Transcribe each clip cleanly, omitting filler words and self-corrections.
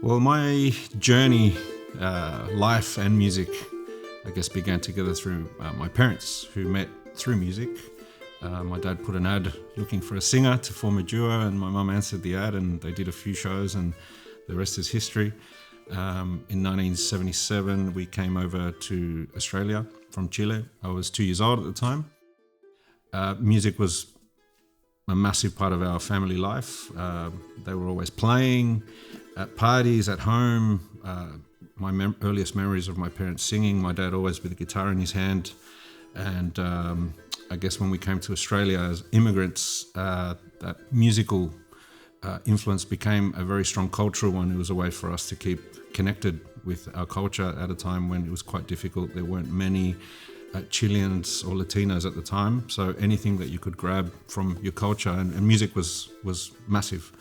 Well, my journey, life and music, I guess, began together through my parents, who met through music. My dad put an ad looking for a singer to form a duo, and my mum answered the ad, and they did a few shows, and the rest is history. In 1977, we came over to Australia from Chile. I was 2 years old at the time. Music was a massive part of our family life. They were always playing at parties, at home. My earliest memories of my parents singing, my dad always with a guitar in his hand. And I guess when we came to Australia as immigrants, that musical influence became a very strong cultural one. It was a way for us to keep connected with our culture at a time when it was quite difficult. There weren't many Chileans or Latinos at the time, so anything that you could grab from your culture, and music was massive.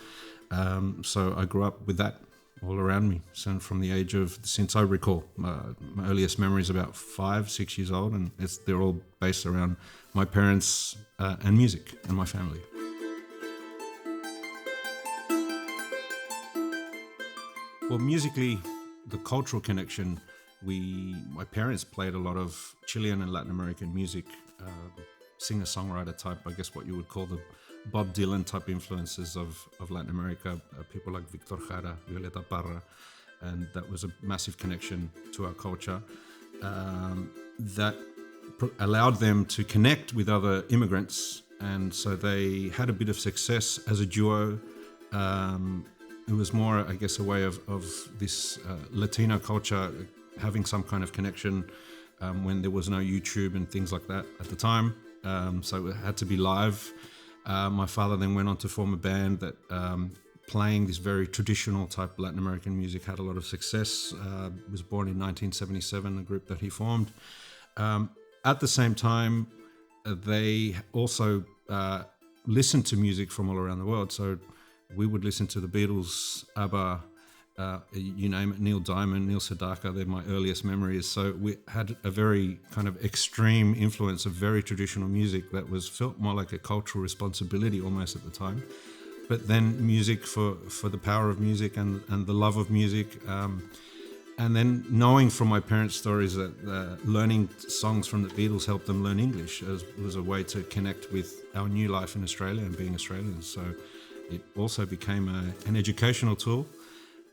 So I grew up with that all around me. So from the age of, since I recall, my earliest memories about 5, 6 years old, and they're all based around my parents and music and my family. Well, musically, the cultural connection, my parents played a lot of Chilean and Latin American music, singer-songwriter type, I guess what you would call the Bob Dylan type influences of Latin America, people like Victor Jara, Violeta Parra, and that was a massive connection to our culture that allowed them to connect with other immigrants, and so they had a bit of success as a duo. It was more, I guess, a way of this Latino culture having some kind of connection when there was no YouTube and things like that at the time. So it had to be live. My father then went on to form a band that playing this very traditional type Latin American music had a lot of success. Was born in 1977, a group that he formed. At the same time, they also listened to music from all around the world. So we would listen to the Beatles, ABBA, you name it, Neil Diamond, Neil Sedaka, they're my earliest memories. So we had a very kind of extreme influence of very traditional music that felt more like a cultural responsibility almost at the time. But then music for the power of music and the love of music. And then knowing from my parents' stories that learning songs from the Beatles helped them learn English was a way to connect with our new life in Australia and being Australians. So it also became an educational tool.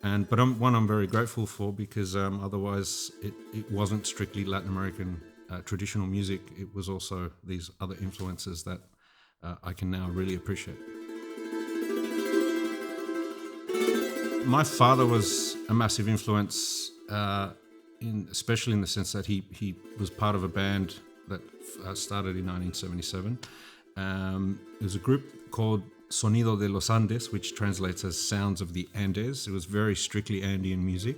But I'm very grateful for, because otherwise it wasn't strictly Latin American traditional music. It was also these other influences that I can now really appreciate. My father was a massive influence, especially in the sense that he was part of a band that started in 1977. It was a group called Sonido de los Andes, which translates as Sounds of the Andes. It was very strictly Andean music.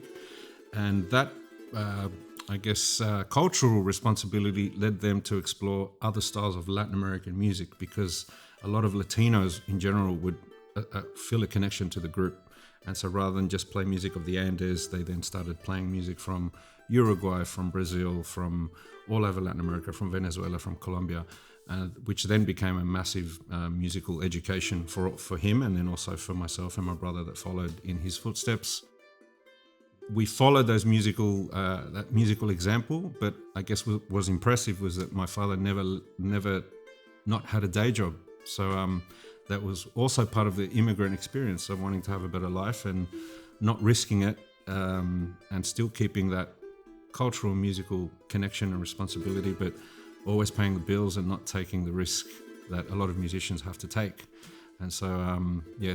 And that, I guess, cultural responsibility led them to explore other styles of Latin American music, because a lot of Latinos in general would feel a connection to the group. And so rather than just play music of the Andes, they then started playing music from Uruguay, from Brazil, from all over Latin America, from Venezuela, from Colombia, which then became a massive musical education for him, and then also for myself and my brother that followed in his footsteps. We followed that musical example, but I guess what was impressive was that my father never not had a day job. So that was also part of the immigrant experience of wanting to have a better life and not risking it, and still keeping that cultural musical connection and responsibility, but always paying the bills and not taking the risk that a lot of musicians have to take. And so,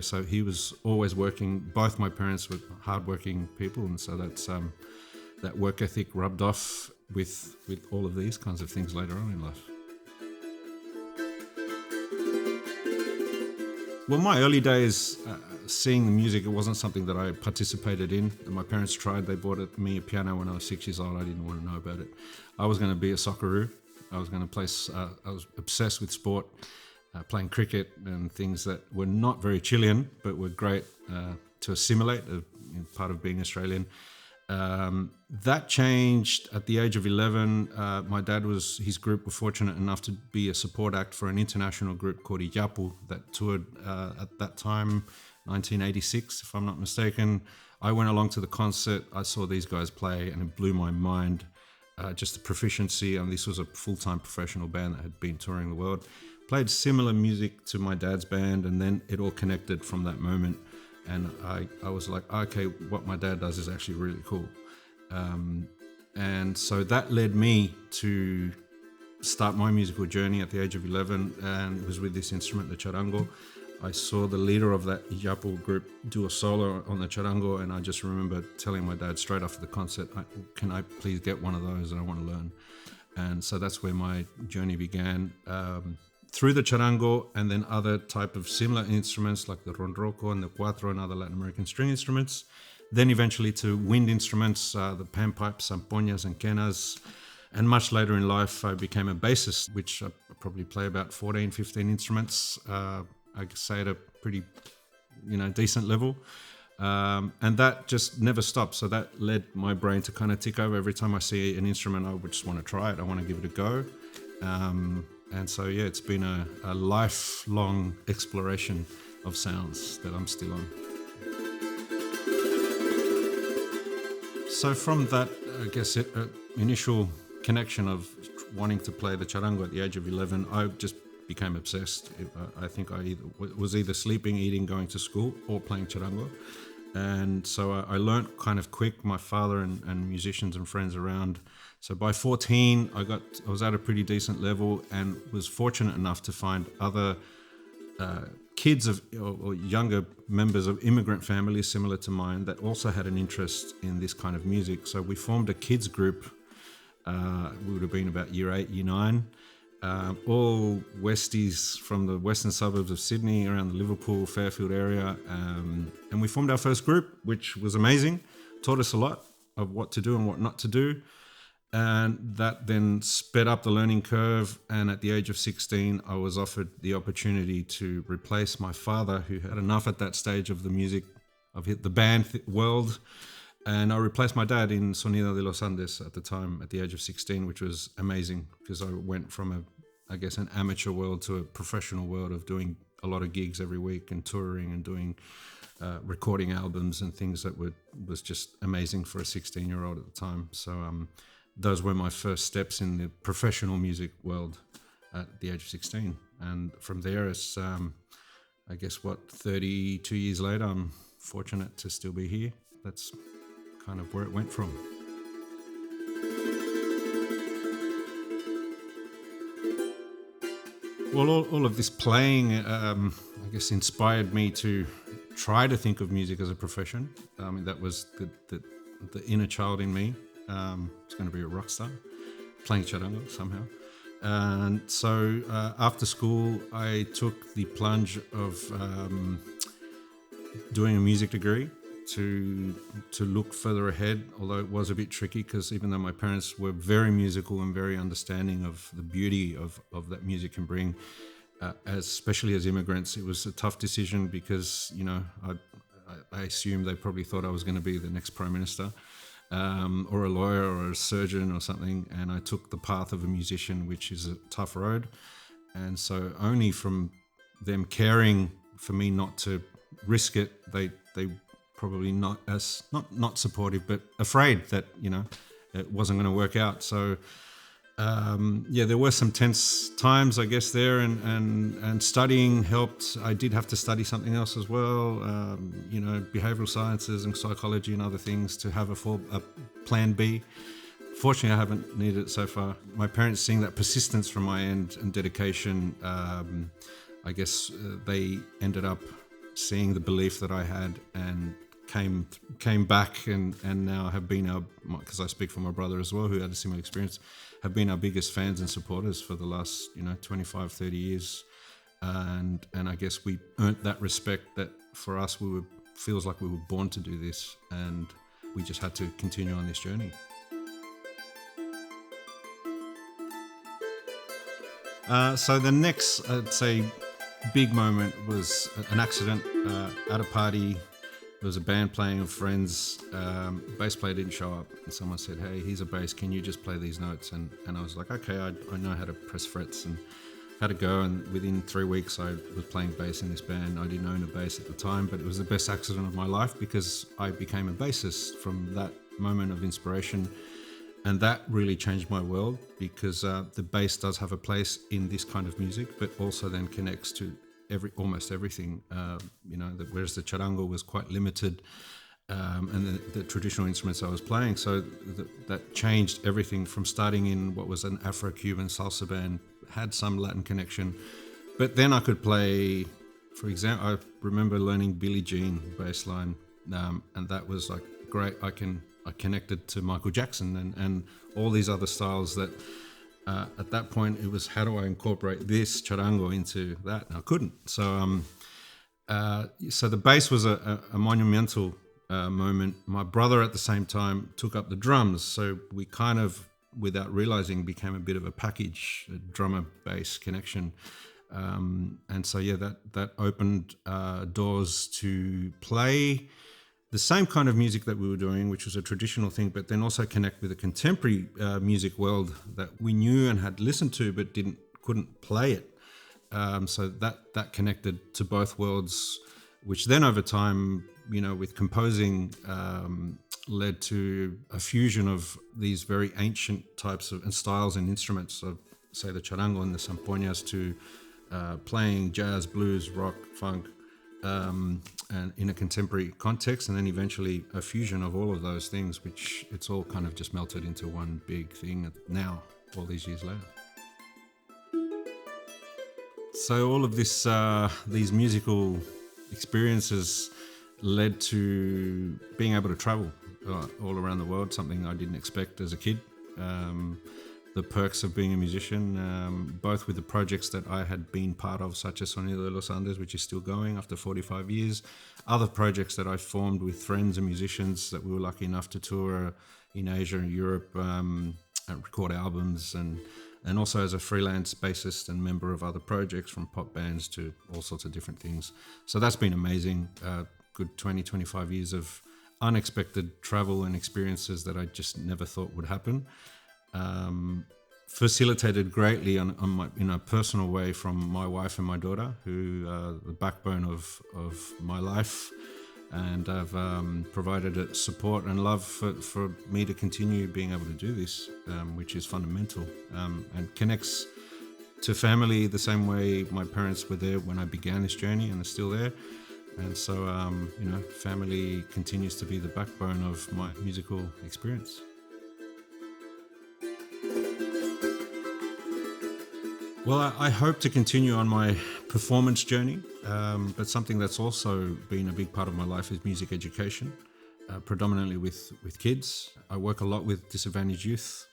so he was always working. Both my parents were hardworking people, and so that work ethic rubbed off with all of these kinds of things later on in life. Well, my early days seeing the music, it wasn't something that I participated in. My parents tried. They bought me a piano when I was 6 years old. I didn't want to know about it. I was going to be a Socceroo. I was going to play. I was obsessed with sport, playing cricket and things that were not very Chilean, but were great to assimilate, part of being Australian. That changed at the age of 11. My dad his group were fortunate enough to be a support act for an international group called Iyapu that toured at that time, 1986, if I'm not mistaken, I went along to the concert. I saw these guys play, and it blew my mind. Just the proficiency, and this was a full-time professional band that had been touring the world. Played similar music to my dad's band, and then it all connected from that moment. And I was like, okay, what my dad does is actually really cool. And so that led me to start my musical journey at the age of 11, and it was with this instrument, the charango. I saw the leader of that Iyapu group do a solo on the charango, and I just remember telling my dad straight after the concert, can I please get one of those, and I want to learn. And so that's where my journey began, through the charango, and then other type of similar instruments like the ronroco and the cuatro and other Latin American string instruments. Then eventually to wind instruments, the panpipes, zampoñas and quenas. And much later in life, I became a bassist, which I probably play about 14, 15 instruments. I could say at a pretty, decent level. And that just never stopped. So that led my brain to kind of tick over. Every time I see an instrument, I would just want to try it. I want to give it a go. And so, yeah, it's been a lifelong exploration of sounds that I'm still on. So from that, I guess, initial connection of wanting to play the charango at the age of 11, I just became obsessed. I think I was either sleeping, eating, going to school, or playing charango. And so I learned kind of quick. My father and musicians and friends around. So by 14, I was at a pretty decent level, and was fortunate enough to find other kids or younger members of immigrant families similar to mine that also had an interest in this kind of music. So we formed a kids group. We would have been about year 8, year 9. All Westies from the western suburbs of Sydney, around the Liverpool, Fairfield area. And we formed our first group, which was amazing. Taught us a lot of what to do and what not to do. And that then sped up the learning curve. And at the age of 16, I was offered the opportunity to replace my father, who had enough at that stage of the music, of the band world. And I replaced my dad in Sonido de los Andes at the time, at the age of 16, which was amazing, because I went from an amateur world to a professional world of doing a lot of gigs every week and touring and doing recording albums and things that was just amazing for a 16-year-old at the time. So those were my first steps in the professional music world at the age of 16. And from there, it's, 32 years later, I'm fortunate to still be here. That's kind of where it went from. Well, all of this playing, inspired me to try to think of music as a profession. I mean, that was the inner child in me. Was going to be a rock star, playing charango somehow. And so after school, I took the plunge of doing a music degree to look further ahead, although it was a bit tricky, because even though my parents were very musical and very understanding of the beauty of that music can bring, especially as immigrants, it was a tough decision, because I assumed they probably thought I was going to be the next Prime Minister, or a lawyer or a surgeon or something, and I took the path of a musician, which is a tough road. And so only from them caring for me not to risk it, they probably not supportive, but afraid that it wasn't going to work out. So there were some tense times, I guess, there, and studying helped. I did have to study something else as well, behavioral sciences and psychology and other things, to have a plan B. Fortunately, I haven't needed it so far. My parents, seeing that persistence from my end and dedication, they ended up seeing the belief that I had and came back and now have been because I speak for my brother as well, who had a similar experience, have been our biggest fans and supporters for the last 25, 30 years. And I guess we earned that respect that for us, feels like we were born to do this, and we just had to continue on this journey. So the next, I'd say, big moment was an accident at a party. There was a band playing of friends. Bass player didn't show up, and someone said, "Hey, here's a bass. Can you just play these notes?" And I was like, "Okay, I know how to press frets." And had a go, and within 3 weeks I was playing bass in this band. I didn't own a bass at the time, but it was the best accident of my life because I became a bassist from that moment of inspiration. And that really changed my world because the bass does have a place in this kind of music, but also then connects to almost everything. Whereas the charango was quite limited, and the traditional instruments I was playing. So that changed everything from starting in what was an Afro-Cuban salsa band, had some Latin connection, but then I could play, for example, I remember learning Billie Jean bass line, and that was like great. I connected to Michael Jackson and all these other styles that at that point it was, how do I incorporate this charango into that? And I couldn't. So so the bass was a monumental moment. My brother at the same time took up the drums, so we kind of, without realizing, became a bit of a package, a drummer bass connection. And so that opened doors to play the same kind of music that we were doing, which was a traditional thing, but then also connect with the contemporary music world that we knew and had listened to, but couldn't play it. So that connected to both worlds, which then over time, with composing, led to a fusion of these very ancient types of and styles and instruments of, say, the charango and the zampoñas to playing jazz, blues, rock, funk, and in a contemporary context, and then eventually a fusion of all of those things, which it's all kind of just melted into one big thing now, all these years later. So all of this, these musical experiences led to being able to travel all around the world, something I didn't expect as a kid. The perks of being a musician, both with the projects that I had been part of, such as Sonido de los Andes, which is still going after 45 years, other projects that I formed with friends and musicians that we were lucky enough to tour in Asia and Europe, and record albums, and also as a freelance bassist and member of other projects, from pop bands to all sorts of different things. So that's been amazing. Good 20, 25 years of unexpected travel and experiences that I just never thought would happen. Facilitated greatly in a personal way from my wife and my daughter, who are the backbone of my life, and have provided support and love for me to continue being able to do this, which is fundamental, and connects to family the same way my parents were there when I began this journey and are still there. And so, family continues to be the backbone of my musical experience. Well, I hope to continue on my performance journey, but something that's also been a big part of my life is music education, predominantly with kids. I work a lot with disadvantaged youth,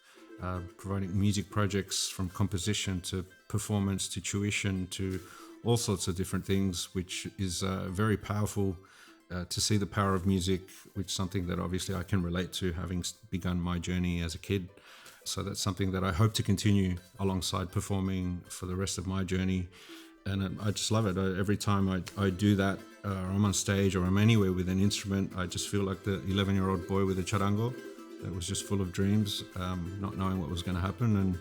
providing music projects from composition to performance to tuition to all sorts of different things, which is very powerful to see the power of music, which is something that obviously I can relate to, having begun my journey as a kid. So that's something that I hope to continue alongside performing for the rest of my journey. And I just love it. Every time I do that, or I'm on stage or I'm anywhere with an instrument, I just feel like the 11-year-old boy with a charango that was just full of dreams, not knowing what was going to happen.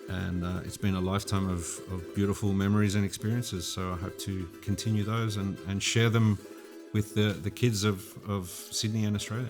And it's been a lifetime of beautiful memories and experiences. So I hope to continue those and share them with the kids of Sydney and Australia.